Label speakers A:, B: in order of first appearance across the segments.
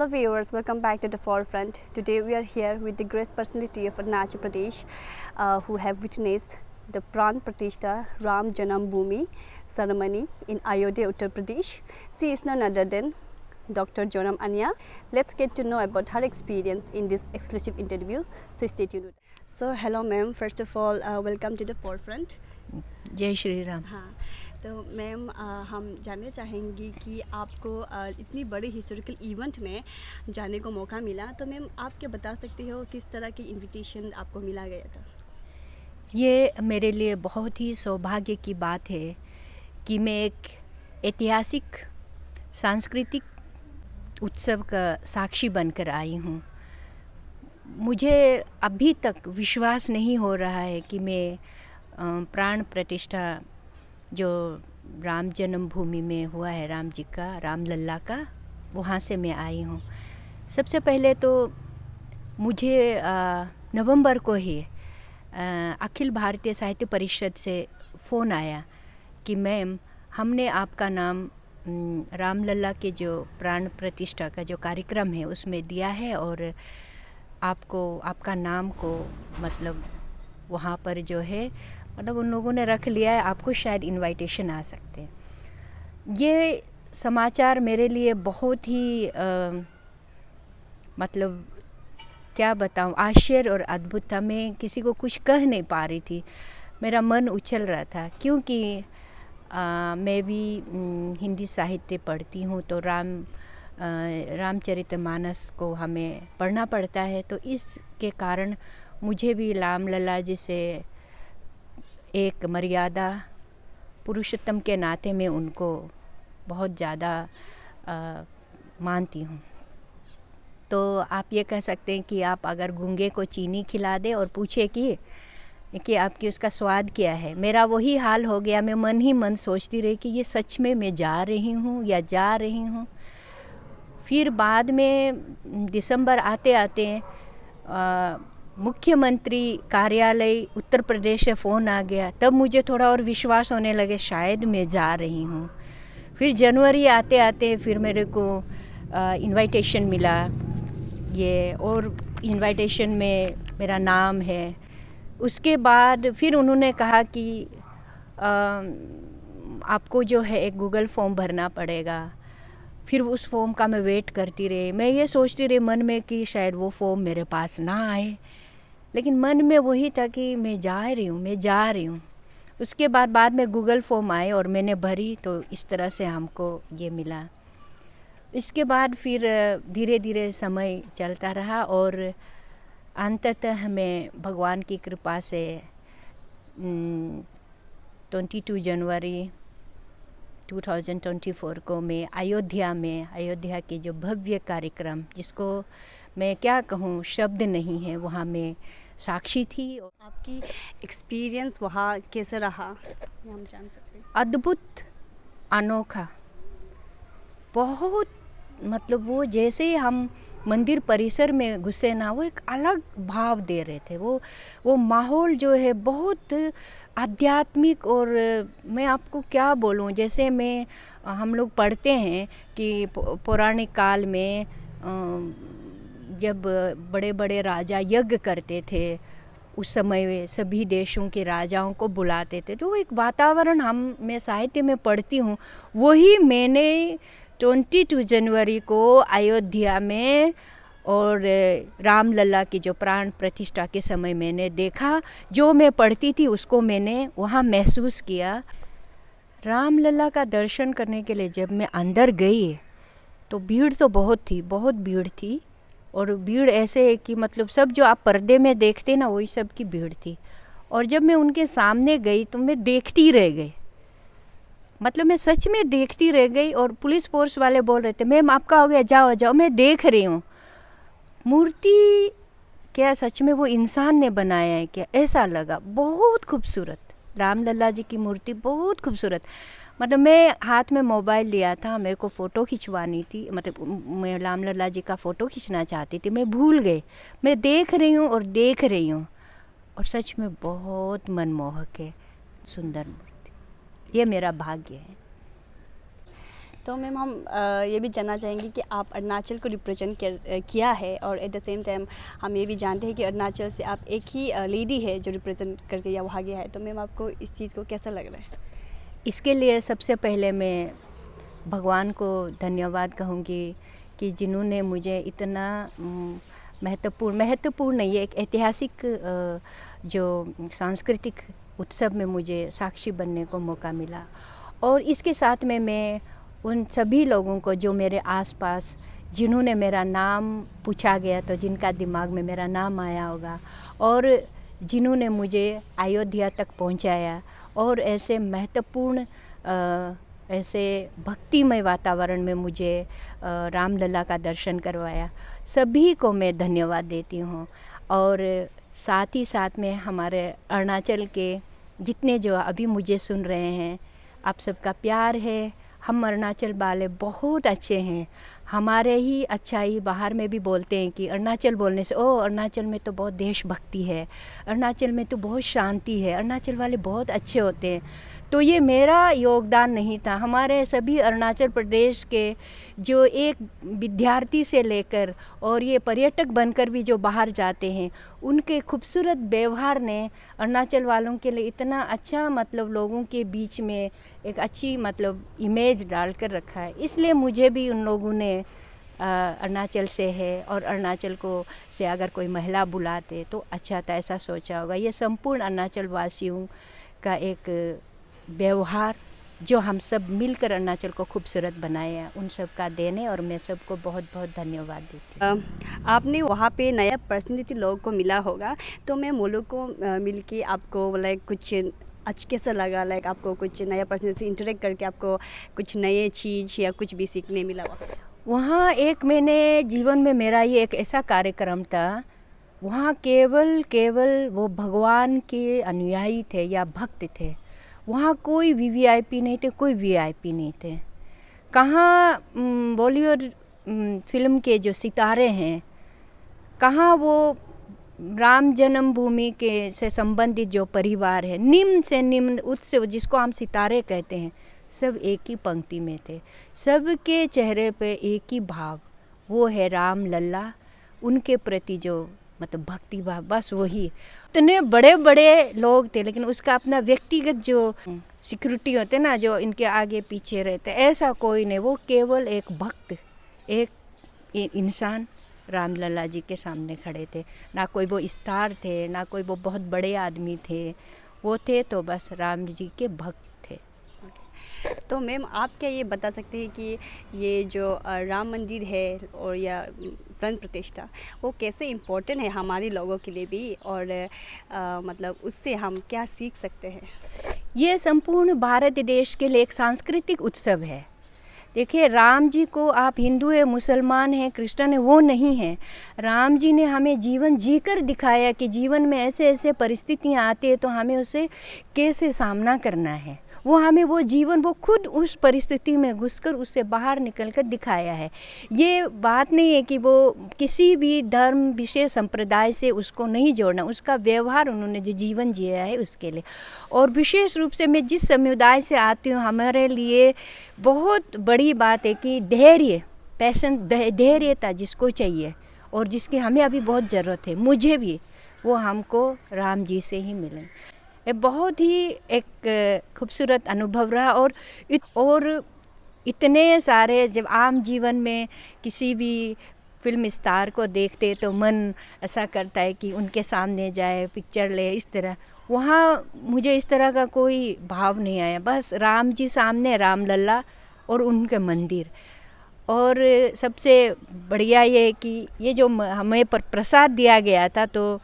A: Hello viewers, welcome back to the forefront. Today we are here with the great personality of Arunachal Pradesh who have witnessed the Pran Pratishtha Ram Janam Bhoomi ceremony in Ayodhya, Uttar Pradesh. She is none other than Dr. Jonam Anya. Let's get to know about her experience in this exclusive interview. So stay tuned. So hello ma'am, first of all welcome to the forefront.
B: जय श्री राम।
A: हाँ, तो ma'am हम जानना चाहेंगी कि आपको इतनी बड़ी हिस्टोरिकल इवेंट में जाने को मौका मिला, तो मैम आप क्या बता सकती हो किस तरह की इनविटेशन आपको मिला गया था?
B: ये मेरे लिए बहुत ही सौभाग्य की बात है कि मैं एक ऐतिहासिक सांस्कृतिक उत्सव का साक्षी बनकर आई हूँ। मुझे अभी तक विश्वास नहीं हो रहा है कि मैं प्राण प्रतिष्ठा जो राम जन्मभूमि में हुआ है, राम जी का, रामलला का, वहाँ से मैं आई हूँ। सबसे पहले तो मुझे नवंबर को ही अखिल भारतीय साहित्य परिषद से फ़ोन आया कि मैम हमने आपका नाम रामलला के जो प्राण प्रतिष्ठा का जो कार्यक्रम है उसमें दिया है और आपको आपका नाम को मतलब वहाँ पर जो है मतलब उन लोगों ने रख लिया है, आपको शायद इनविटेशन आ सकते हैं। ये समाचार मेरे लिए बहुत ही मतलब क्या बताऊँ, आश्चर्य और अद्भुत था। मैं किसी को कुछ कह नहीं पा रही थी, मेरा मन उछल रहा था क्योंकि मैं भी हिंदी साहित्य पढ़ती हूँ तो रामचरितमानस को हमें पढ़ना पड़ता है, तो इसके कारण मुझे भी रामलला जी से एक मर्यादा पुरुषोत्तम के नाते मैं उनको बहुत ज़्यादा मानती हूँ। तो आप ये कह सकते हैं कि आप अगर गूंगे को चीनी खिला दे और पूछे कि आपकी उसका स्वाद क्या है, मेरा वही हाल हो गया। मैं मन ही मन सोचती रही कि ये सच में मैं जा रही हूँ या जा रही हूँ। फिर बाद में दिसंबर आते आते मुख्यमंत्री कार्यालय उत्तर प्रदेश से फ़ोन आ गया, तब मुझे थोड़ा और विश्वास होने लगे शायद मैं जा रही हूँ। फिर जनवरी आते आते फिर मेरे को इनविटेशन मिला ये, और इनविटेशन में मेरा नाम है। उसके बाद फिर उन्होंने कहा कि आपको जो है एक गूगल फॉर्म भरना पड़ेगा। फिर उस फॉर्म का मैं वेट करती रही। मैं ये सोचती रही मन में कि शायद वो फॉर्म मेरे पास ना आए, लेकिन मन में वही था कि मैं जा रही हूँ। उसके बाद में गूगल फॉर्म आए और मैंने भरी, तो इस तरह से हमको ये मिला। इसके बाद फिर धीरे धीरे समय चलता रहा और अंततः मैं भगवान की कृपा से 22 जनवरी 2024 को मैं अयोध्या के जो भव्य कार्यक्रम, जिसको मैं क्या कहूँ, शब्द नहीं है, वहाँ मैं साक्षी थी।
A: आपकी एक्सपीरियंस वहाँ कैसे रहा, हम जान सकते हैं?
B: अद्भुत, अनोखा, बहुत मतलब वो जैसे ही हम मंदिर परिसर में घुसे ना, वो एक अलग भाव दे रहे थे। वो माहौल जो है बहुत आध्यात्मिक, और मैं आपको क्या बोलूं, जैसे हम लोग पढ़ते हैं कि पौराणिक काल में जब बड़े बड़े राजा यज्ञ करते थे, उस समय सभी देशों के राजाओं को बुलाते थे, तो वो एक वातावरण मैं साहित्य में पढ़ती हूँ, वही मैंने 22 जनवरी को अयोध्या में और रामलला की जो प्राण प्रतिष्ठा के समय मैंने देखा। जो मैं पढ़ती थी उसको मैंने वहाँ महसूस किया। रामलला का दर्शन करने के लिए जब मैं अंदर गई तो भीड़ तो बहुत भीड़ थी, और भीड़ ऐसे है कि मतलब सब जो आप पर्दे में देखते ना, वही सब की भीड़ थी। और जब मैं उनके सामने गई तो मैं देखती रह गई, मतलब मैं सच में देखती रह गई। और पुलिस फोर्स वाले बोल रहे थे मैम आपका हो गया, जाओ। मैं देख रही हूँ मूर्ति, क्या सच में वो इंसान ने बनाया है क्या, ऐसा लगा। बहुत खूबसूरत रामलला जी की मूर्ति, बहुत खूबसूरत। मतलब मैं हाथ में मोबाइल लिया था, मेरे को फ़ोटो खिंचवानी थी, मतलब मैं रामलला जी का फ़ोटो खींचना चाहती थी, मैं भूल गई। मैं देख रही हूँ और सच में बहुत मनमोहक है, सुंदर मूर्ति। ये मेरा भाग्य है।
A: तो मैम हम ये भी जानना चाहेंगे कि आप अरुणाचल को रिप्रेजेंट किया है और एट द सेम टाइम हम ये भी जानते हैं कि अरुणाचल से आप एक ही लेडी है जो रिप्रेजेंट करके या वहाँ गया है, तो मैम आपको इस चीज़ को कैसा लग रहा है?
B: इसके लिए सबसे पहले मैं भगवान को धन्यवाद कहूँगी कि जिन्होंने मुझे इतना महत्वपूर्ण नहीं है, एक ऐतिहासिक जो सांस्कृतिक उत्सव में मुझे साक्षी बनने को मौका मिला। और इसके साथ में मैं उन सभी लोगों को जो मेरे आसपास जिन्होंने मेरा नाम पूछा गया तो जिनका दिमाग में मेरा नाम आया होगा और जिन्होंने मुझे अयोध्या तक पहुंचाया और ऐसे महत्वपूर्ण ऐसे भक्तिमय वातावरण में मुझे रामलला का दर्शन करवाया, सभी को मैं धन्यवाद देती हूँ। और साथ ही साथ में हमारे अरुणाचल के जितने जो अभी मुझे सुन रहे हैं, आप सबका प्यार है। हम अरुणाचल वाले बहुत अच्छे हैं, हमारे ही अच्छाई बाहर में भी बोलते हैं कि अरुणाचल बोलने से अरुणाचल में तो बहुत देशभक्ति है, अरुणाचल में तो बहुत शांति है, अरुणाचल वाले बहुत अच्छे होते हैं। तो ये मेरा योगदान नहीं था, हमारे सभी अरुणाचल प्रदेश के जो एक विद्यार्थी से लेकर और ये पर्यटक बनकर भी जो बाहर जाते हैं, उनके खूबसूरत व्यवहार ने अरुणाचल वालों के लिए इतना अच्छा मतलब लोगों के बीच में एक अच्छी मतलब इमेज डाल कर रखा है। इसलिए मुझे भी उन लोगों ने अरुणाचल से है और अरुणाचल को से अगर कोई महिला बुलाते तो अच्छा था, ऐसा सोचा होगा। ये संपूर्ण अरुणाचल वासियों का एक व्यवहार जो हम सब मिलकर अरुणाचल को खूबसूरत बनाए हैं, उन सब का देने और मैं सबको बहुत बहुत धन्यवाद देती हूँ।
A: आपने वहाँ पे नया पर्सनैलिटी लोगों को मिला होगा, तो मैं वो लोग को मिल के आपको लाइक कुछ अच्छा कैसा लगा? लाइक आपको कुछ नया पर्सन से इंटरेक्ट करके आपको कुछ नए चीज़ या कुछ भी सीखने मिला
B: वहाँ? एक मैंने जीवन में मेरा ये एक ऐसा कार्यक्रम था, वहाँ केवल वो भगवान के अनुयायी थे या भक्त थे। वहाँ कोई वीवीआईपी नहीं थे, कोई वीआईपी नहीं थे। कहाँ बॉलीवुड फिल्म के जो सितारे हैं, कहाँ वो राम जन्मभूमि के से संबंधित जो परिवार है, निम्न से निम्न उत्सव जिसको हम सितारे कहते हैं, सब एक ही पंक्ति में थे। सबके चेहरे पे एक ही भाव, वो है राम लल्ला, उनके प्रति जो मतलब भक्ति भाव, बस वही। इतने बड़े बड़े लोग थे, लेकिन उसका अपना व्यक्तिगत जो सिक्योरिटी होते ना, जो इनके आगे पीछे रहते, ऐसा कोई नहीं। वो केवल एक भक्त, एक इंसान रामलला जी के सामने खड़े थे। ना कोई वो स्टार थे, ना कोई वो बहुत बड़े आदमी थे, वो थे तो बस राम जी के भक्त थे।
A: तो मैम आप क्या ये बता सकते हैं कि ये जो राम मंदिर है और या प्राण प्रतिष्ठा, वो कैसे इम्पोर्टेंट है हमारे लोगों के लिए भी, और मतलब उससे हम क्या सीख सकते हैं?
B: ये संपूर्ण भारत देश के लिए एक सांस्कृतिक उत्सव है। देखिए, राम जी को आप हिंदू है, मुसलमान है, क्रिश्चियन है, वो नहीं है। राम जी ने हमें जीवन जीकर दिखाया कि जीवन में ऐसे ऐसे परिस्थितियाँ आती है तो हमें उसे कैसे सामना करना है। वो हमें वो जीवन, वो खुद उस परिस्थिति में घुसकर उससे बाहर निकलकर दिखाया है। ये बात नहीं है कि वो किसी भी धर्म विशेष संप्रदाय से उसको नहीं जोड़ना, उसका व्यवहार उन्होंने जो जीवन जिया है उसके लिए। और विशेष रूप से मैं जिस समुदाय से आती हूँ, हमारे लिए बहुत बड़ी बात है कि धैर्य, पैशन, धैर्यता जिसको चाहिए और जिसकी हमें अभी बहुत ज़रूरत है, मुझे भी, वो हमको राम जी से ही मिले। ये बहुत ही एक खूबसूरत अनुभव रहा। और इतने सारे, जब आम जीवन में किसी भी फिल्म स्टार को देखते तो मन ऐसा करता है कि उनके सामने जाए, पिक्चर ले, इस तरह। वहाँ मुझे इस तरह का कोई भाव नहीं आया। बस राम जी सामने, राम लल्ला और उनके मंदिर। और सबसे बढ़िया ये है कि ये जो हमें प्रसाद दिया गया था, तो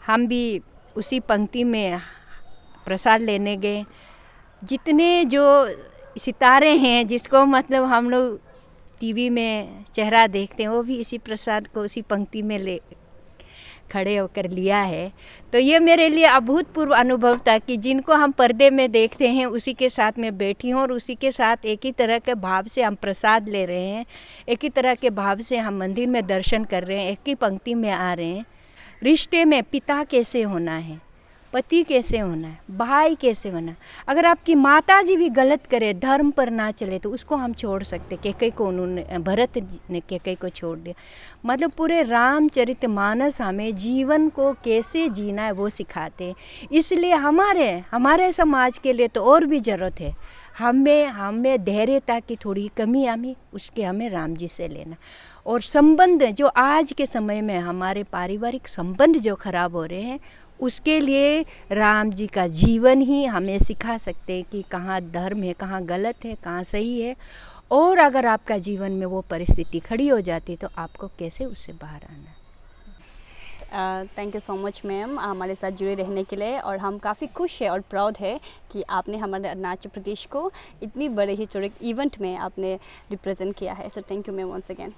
B: हम भी उसी पंक्ति में प्रसाद लेने गए। जितने जो सितारे हैं जिसको मतलब हम लोग टीवी में चेहरा देखते हैं, वो भी इसी प्रसाद को उसी पंक्ति में ले खड़े होकर लिया है। तो ये मेरे लिए अभूतपूर्व अनुभव था कि जिनको हम पर्दे में देखते हैं उसी के साथ मैं बैठी हूँ और उसी के साथ एक ही तरह के भाव से हम प्रसाद ले रहे हैं, एक ही तरह के भाव से हम मंदिर में दर्शन कर रहे हैं, एक ही पंक्ति में आ रहे हैं। रिश्ते में पिता कैसे होना है, पति कैसे होना है, भाई कैसे होना है। अगर आपकी माता जी भी गलत करे, धर्म पर ना चले, तो उसको हम छोड़ सकते। कैकेयी को उन्होंने, भरत ने कैकेयी को छोड़ दिया। मतलब पूरे रामचरितमानस हमें जीवन को कैसे जीना है वो सिखाते हैं। इसलिए हमारे समाज के लिए तो और भी ज़रूरत है। हमें धैर्यता की थोड़ी कमी हमें राम जी से लेना। और संबंध जो आज के समय में हमारे पारिवारिक संबंध जो खराब हो रहे हैं, उसके लिए राम जी का जीवन ही हमें सिखा सकते हैं कि कहाँ धर्म है, कहाँ गलत है, कहाँ सही है। और अगर आपका जीवन में वो परिस्थिति खड़ी हो जाती तो आपको कैसे उससे बाहर आना है।
A: Thank you so much ma'am हमारे साथ जुड़े रहने के लिए। और हम काफ़ी खुश हैं और प्राउड है कि आपने हमारे अरुणाचल प्रदेश को इतनी बड़े हिस्टोरिक इवेंट में आपने रिप्रेजेंट किया है। So thank you ma'am once again.